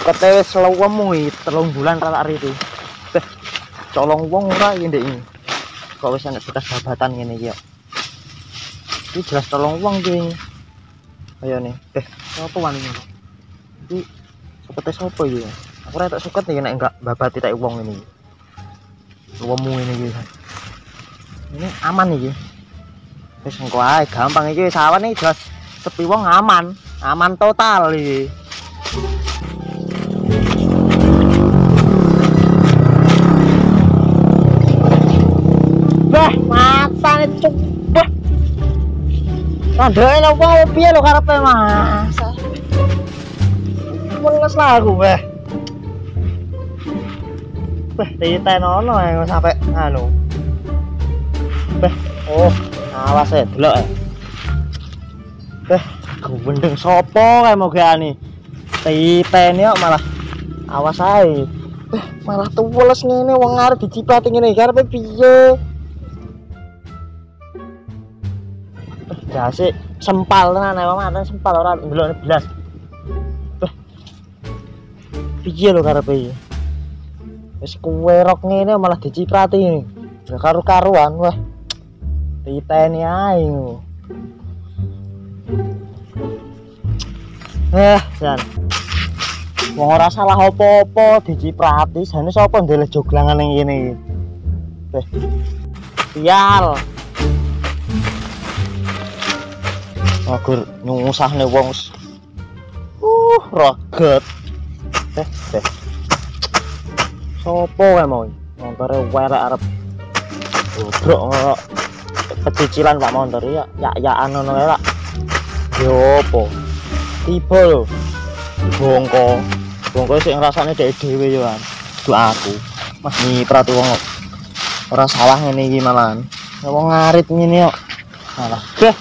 sukete wis lewemu iki 3 bulan ra tak riti. Teh colong wong ora iki ndek iki. Kok wis ana bekas jabatan ngene iki yo. Iki jelas tolong wong iki. Ayo nih. Sopo wani ngono? Iki sukete sopo iki? Aku ora tak suket iki nek enggak babati tak wong ini. Wemu ini iki. Ini aman iki. Wis engko ae gampang iki sawan iki jelas sepi wong aman. Aman total iki. Bah, matane coba. Kandhane opo piye lho karepe Mas? Mules lah aku, Beh. Beh, ditenono ae sampe anu. Beh, oh, awas ya delok. Beh, gendeng sapa kae mogane. Titeni kok malah awas ae. Beh, malah tuwles ngene wong arep dicipati ngene karepe piye? Dasik sempal tenan ae mate sempal ora ndelokne blas. Beh. Piye lho karepe iki? Wis kuwerok ngene malah diciprati ngene. Gak karu-karuan wah. Diteni ae ngono. Jan. Wong ora salah apa-apa diciprati, jane sapa ndeleh joglangan ning kene iki. Beh. Sial. Agur nyusahne wong. Roget. Teh. Sopo kae mau? Montore werek arep bobrok kok. Pecicilan Pak motor ya ya-yaan ngono kae, Pak. Yo opo? Tiba lho. Bongko. Bongko sing ngrasane dhewe yo kan. Duh aku. Mas nyiprati wong kok. Ora salah ngene iki malahan. Wong ngarit ngene kok. Malah beh.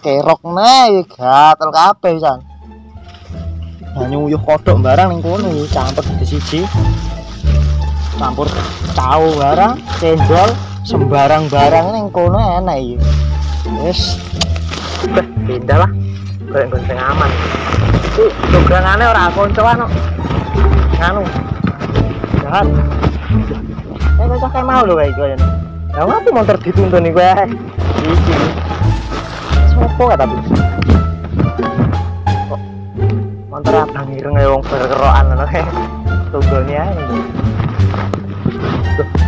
Kerok nih, gatel kabeh pisan. Nyuyuh kodhok barang ning kono iki campur dadi siji. Campur tahu barang, cendol, sembarang barang ning kono enak iki. Wis. Beh, pindah lah. Golek sing aman. Iki jograngane ora koncoan kok. Nganu. Jahat. Cocok kayak mau lho kae iki. Lah ngopo motor dituntun iki kowe? Iki. Sopo kata tapi kok motor abang ireng wong berkerokan ngono kae tunggone ae lho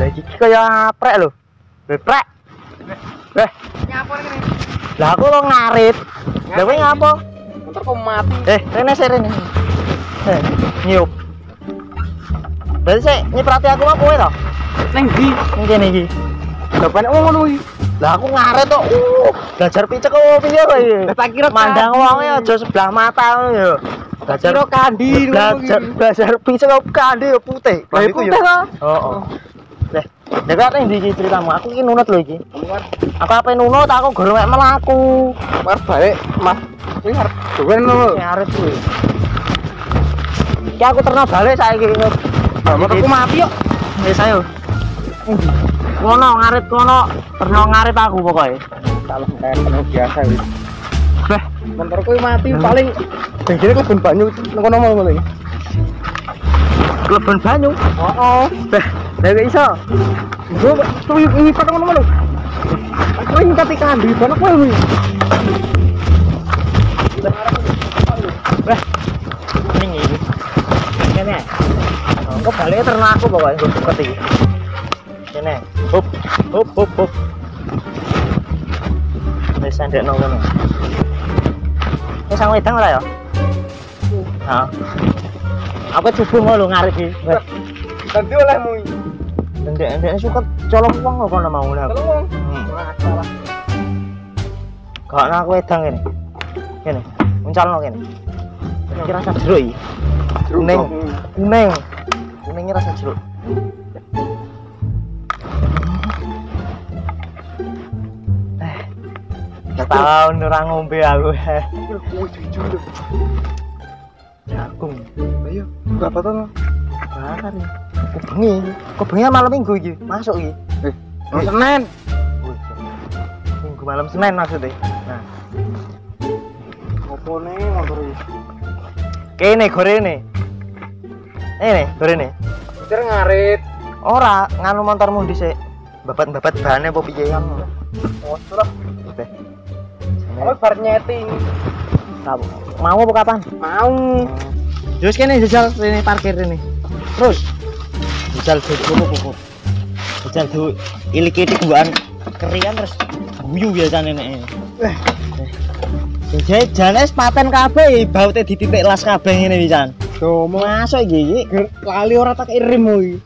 lagi kaya aprek lho beprek nyapor kene lah aku lo ngarit lha kowe ngapo motorku mati rene nyup berarti sik nyiprati aku apa kowe to ning ndi ning kene iki jabane ngono iki. Lah aku ngaret kok. Belajar picek kok piye kowe iki? Tak kira mandang wonge aja sebelah mata ngono ya. Belajar kandi belajar picek kok kandi yo putih. Putih kok. Heeh. Lah, nek nek ndi iki ceritamu? Aku iki nunut lho iki. Aku ape nunut aku goro mek mlaku. Arep balik, Mas. Kuwi arep dowen lho. Arep kuwi. Iki aku terno balik saiki. Motorku mati kok. Wis ayo. Kono ngarit kono, terno ngarit aku pokoknya. Salah kayak penuh biasa wis. Beh, motorku mati paling benjine kleben banyu nang kono mau ngene. Kleben banyu? Heeh. Beh, lha iso. Gua tuh ini pada ngono lho. Aku ingin kate kandi, kono kowe kuwi. Beh. Ini iki. Kene. Kok balik terno aku pokoknya gue buket iki. Kene. Hop. Wis ndekno ngono. Wis sang wedang ora ya? Heeh. Aku coba lho ngarit iki. Ganti olehmu iki. Ndek suka colong wong kok kono mau lho. Colong. Masalah. Kok aku wedang kene. Kene. Uncalno kene. Iki rasa jeruk iki. Kuning rasa jeruk. Tahun orang ngombe aku. Jagung. Ayo, berapa tahun? Bakar ya. Kubengi malam minggu iki. Masuk iki. Senin. Minggu malam Senin maksudnya. Nah. Opo nih motor iki? Kene gorene. Ini gorene. Kira ngarit. Ora, nganu motormu dhisik. Babat-babat bane apa piye kan. Ojo lah. Aku bar nyeting. Kamu mau apa kapan? Mau. Terus kene jajal rene parkir rene. Terus jajal dulu pupuk. Jajal dulu ilik-ilik buan kerian terus guyu biasane nek. Jane paten kabeh baute dititik las kabeh ngene pisan. Yo masuk iki Lali ora tak kirim iki.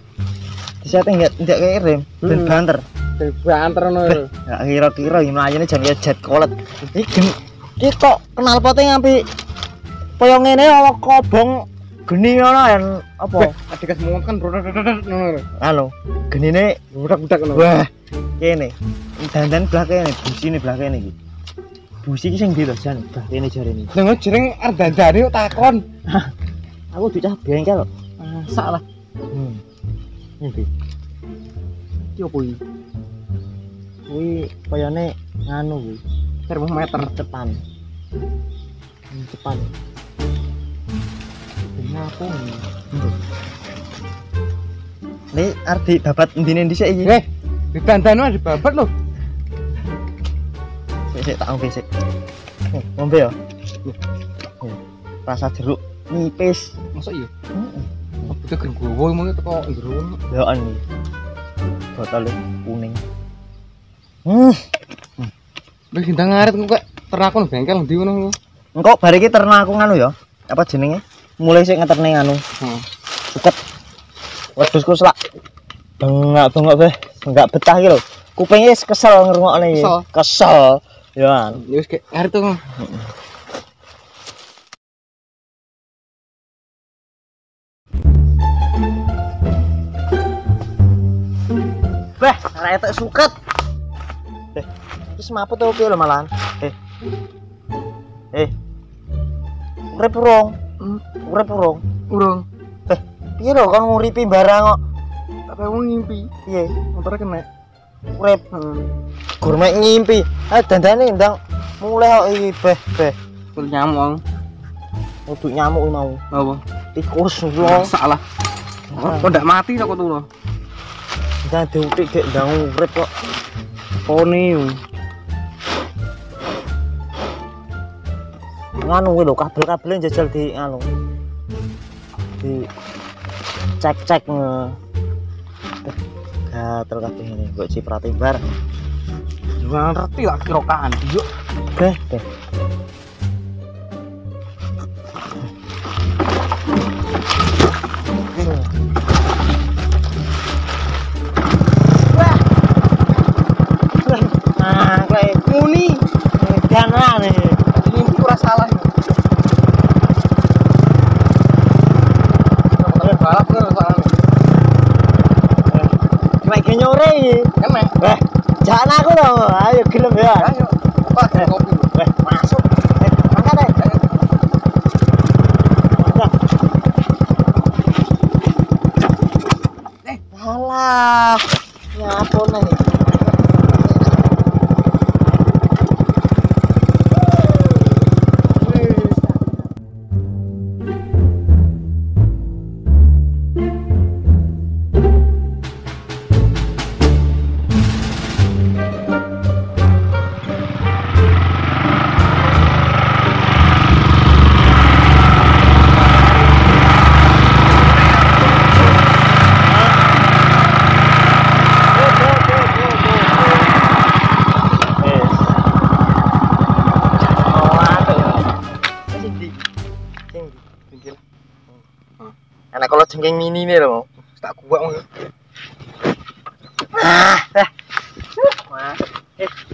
Disetting ndak kirim ben banter. Ben banter ngono. Ya kira-kira iki mlayune jan jet kolet. Iki kok kenal pote ngampi kaya ngene ala kobong geni ngono yen apa? Adikas mongot kan ngono. Halo, genine budak-budak ngono. Wah, kene. Dandan belah kene, busine belah kene iki. Busi iki sing ndi to jan? Belah kene jarene. Lha jeneng arep dandani kok takon. Aku dicah bengkel kok. Salah. Ngendi? Iki opo iki? Kuwi kayane nganu kuwi. Termometer depan. Depan. Kenapa ini? Nih arti babat ndine dhisik iki. Ditandano di babat lho. Sik tak ombe sik. Ngombe ya. Rasa jeruk nipis. Masa iya? Heeh. Butuh gergowo mung teko njero. Ya an iki. Botol kuning. Wis ndang ngarit kok ternakon bengkel ndi ngono. Engko bar iki ternak aku nganu ya. Apa jenenge? Mulai sik ngeterne nganu. Suket. Wedhusku selak. Bengak-bengok beh. Enggak betah iki lho. Kupinge wis kesel ngrungokne iki. Kesel. Ya. Wis kek ngarit to. Beh, retek suket. Wis maput to piye lho malahan. Urip urung. Urip urung. Urung. Piye lho kon nguripi barang kok. Apa wong ngimpi? Piye? Motor kena. Urip. Gurmek ngimpi. Dandane ndang mulai kok iki beh. Kudu nyamuk. Kudu nyamuk mau. Apa? Tikus lho. Salah. Kok ndak mati kok tuh lho. Ndang diutik gek ndang urip kok. Poni. Nganu kuwi lho kabel-kabele jajal di nganu. Di cek-cek gatel kabeh ngene kok ciprate bar. Jangan ngerti lah kirokaan yo. Beh. Wah. Kayak muni. Jangan Ngimpi ora salah. Balap ora salah. Kayak nyore iki. Kena. Jangan aku dong, ayo gelem ya. Ayo. Pak kopi. Masuk. Angkat deh. Alah. Nyapon nih. Enak kalau jengking mini nih loh, tak kuat mau.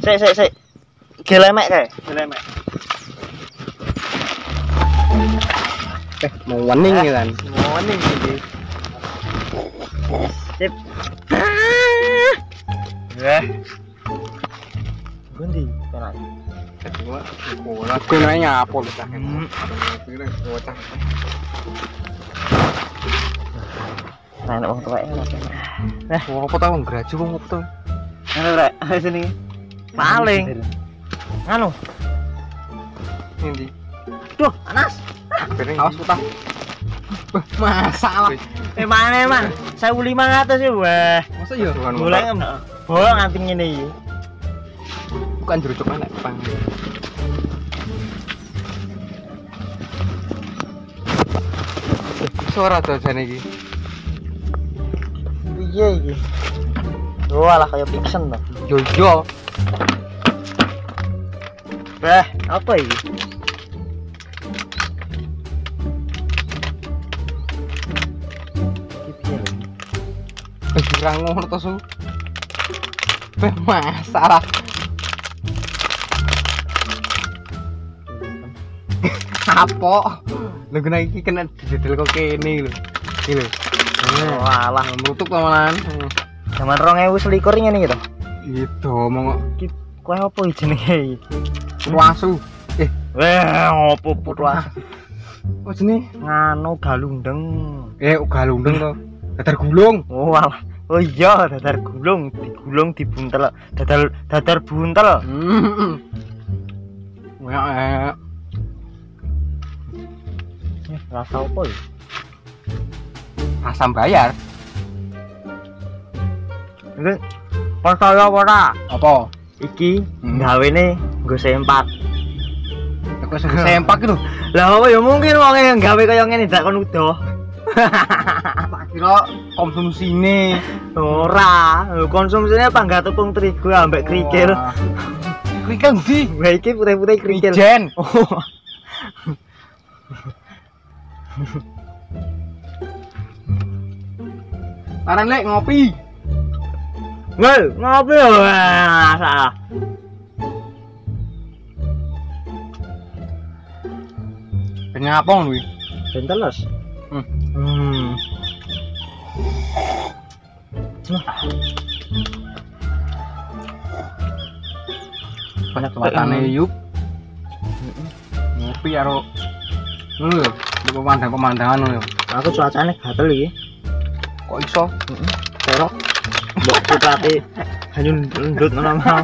Sik. Gelemek kayak, gelemek. Mau warning kan? Warning ini. Sip. Gundi, tenang. Kedua, aku nanya apa lu kan? Nah, wong tuwek. Nah, wong apa tau ngraju wong apa tau? Ngono rek, sini. Paling. Nganu. Endi? Duh, panas. Awas utah. Masalah. Mana emang? 1.500 ya wah. Masa iya? Mulai ngono. Oh nganti ngene iki. Bukan jeruk nek pang. Suara dajane iki. Piye iki? Oh alah kaya fiction to. Yo yo. Apa iki? Kurang ngono to su. Masalah. Apa? Lho kena iki kena didel kok kene lho. Iki lho. Oh alah Nutup malan. zaman 2021 ngene iki to. Gitu omong Iki kowe apa iki jenenge iki? puasu. Opo putuas? Oh jenenge Nganu galundeng. galundeng to. Dadar gulung. Oh alah. Oh iya, dadar gulung, digulung dibuntel. Dadar buntel. Ya Rasa apa ya? asam bayar. Iki percaya apa ora? Apa? Iki gawene nggo sempak. Aku sempak lho. Lah apa ya mungkin wong yang gawe kaya ngene dak kon udoh. Tak kira konsumsine. Ora, konsumsinya panggat tepung terigu ambek krikil. Krikil ndi? Wah iki putih-putih krikil. Ijen. Oh. Taran lek ngopi. Ngel, ngopi lho. Salah. Penyapong kuwi. Benteles. Banyak Watane yuk. Ngopi karo ngono lho, di pemandangan ngono lho. Aku cuacane gatel iki. Kok iso? Terok. Mbok putrate hanyun ndut ngono mau.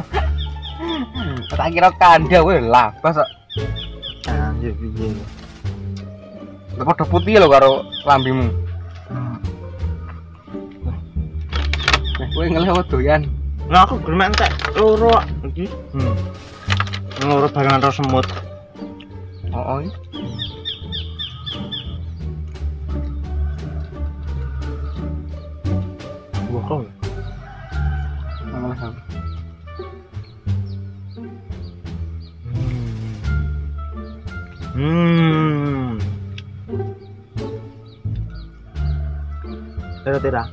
Tak kira kandha kowe labas kok. Anjir piye. Padha putih lho karo lambimu. Kowe ngeleh doyan. Nah aku gelem entek loro iki. Loro barengan karo semut. Oh. Wah. Ngeleh. Tera.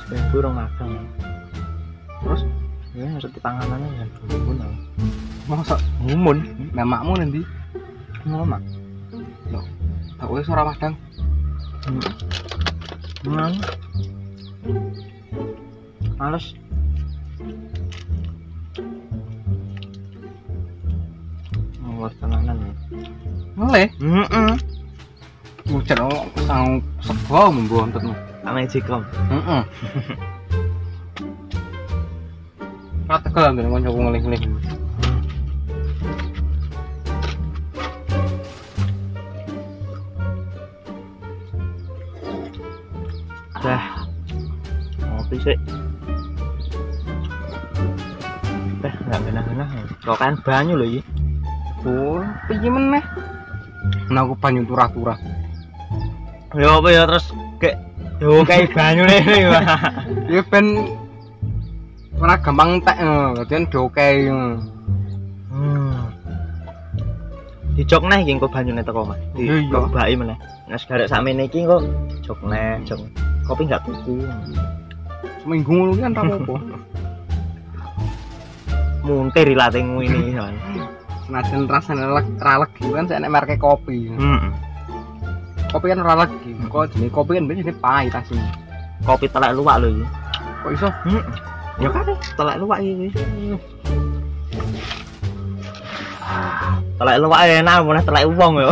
Seminggu rong makan. Terus ya harus panganannya ya gumun. Masa ngumun? Mamakmu nanti. Ngomong. Loh, tak kowe ora madang. Males. Ngos tenanan ya. Ngeleh. Heeh. Ujan sang sego membontetmu. Ame jikom. Heeh. Kategol ngene kancaku ngelih-ngelih. Dah. Ngopi sih. Enggak genah-genah. Rokan banyu lho iki. Oh, piye meneh? Nah aku banyu turah-turah. Ya apa ya terus kayak yo kayak banyu nih. Ya ben ora gampang entek dadian doke. Dijok neh iki engko banyune teko Mas. Dikobaki meneh. Nek garek sakmene iki engko jok neh, jok. Kopi enggak tuku. Seminggu ngono ki kan ra apa-apa. Muntir latengmu ini. Senajan rasane ra legi kan nek merke kopi. Kopi kan ora legi. Kok jenenge kopi kan biasane pahit asine. Kopi telek luwak lho iki. Kok iso? Ya kan telek luwak iki. Telek luwak enak meneh telek wong yo.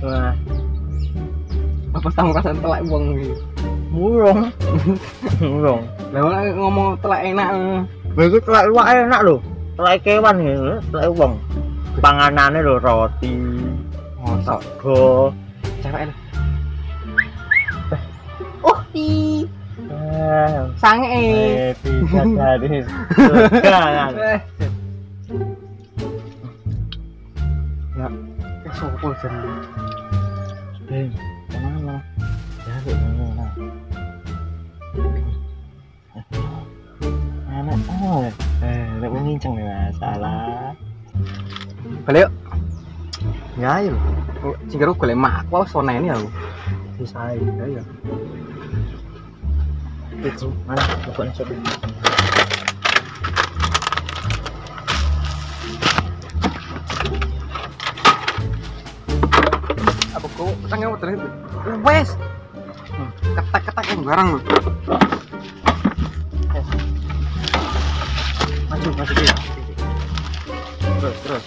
Wah. Apa tahu rasane telek wong iki? Murung. Murung. Lah ngomong telek enak. Lha iku telek luwak enak lho. Lek kewan ya, lek wong. Panganane lho roti, Mosok sego. cewek lho. Oh, Sange. Bisa dari surga. Ya, kesopol jeneng. Kemana? Cari mana? Anak lek wong nginceng ya salah. Balik yuk. Ya ayo. Sing karo golek mak aku soneni aku. Bisa ya. Itu mana bukan coba. Apa kok tangga motor itu? Wes. Ketak-ketak yang barang lho. Maju dikit. Terus.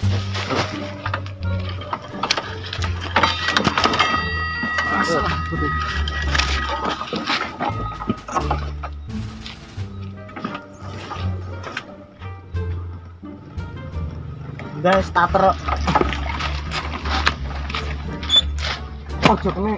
Masalah betul. Udah starter. Ojo kene.